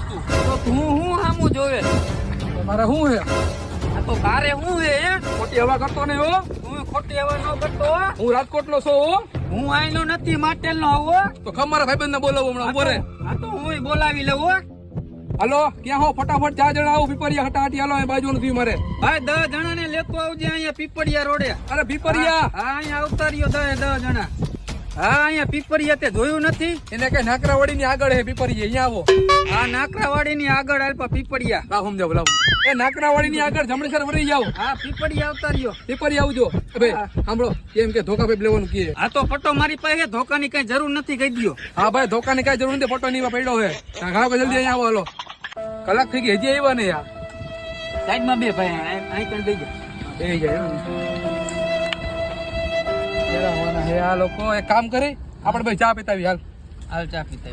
તું તો તું હું હામું જોવે? મારે શું હે આ તો તારે હું હે ખોટી હવા કરતો નહીં હો. હું ખોટી હવા ન કરતો. હું રાજકોટ નો છું હો. હું આઈનો નથી માટેલ નો આવો. તો ખમ મારા ભાઈબંધ ને બોલાવો હમણાં ઉભો રે. આ તો હું બોલાવી લઉં હો. હાલો ક્યાં હો? ફટાફટ 4 જણા આવો પીપરિયા હટાહટી હાલો એ બાજુ નથી મારે. ભાઈ 10 જણા ને લેતો આવજે અહીંયા પીપળિયા રોડે. અરે પીપરિયા હા અહીંયા આવતા રહ્યો 10 જણા. હા અહીંયા પીપળિયા તે જોયું નથી? એને કઈ નાકરાવાડી ની આગળ હે પીપરિયા. અહીંયા આવો. આ નાકરાવાડી ની આગળ આલ્પા પીપળિયા. લાવ સમજાવ લાવ. એ નાકરાવાડી ની આગળ જમણેસર વળી જાવ. હા પીપળિયા આવતા રહ્યો. પીપરિયા આવજો. એ ભાઈ સાંભળો એમ કે ધોકા ભાઈ લેવાનું કીએ. આ તો પટ્ટો મારી પાસે ધોકાની કઈ જરૂર નથી કહી દ્યો. હા ભાઈ ધોકાની કઈ જરૂર નથી. ફોટો ની પડ્યો હે. ઘાવ કે જલ્દી અહીંયા આવો. હાલો કલાક થઈ ગઈ હજી આવ્યા ને યાર. સાઈડમાં બે ભાઈ અહીં કઈ દઈ જા. એ જાય હે આ લોકો એક કામ કરી આપણે ભાઈ ચા પીતાવી હાલ. હાલ ચા પીતા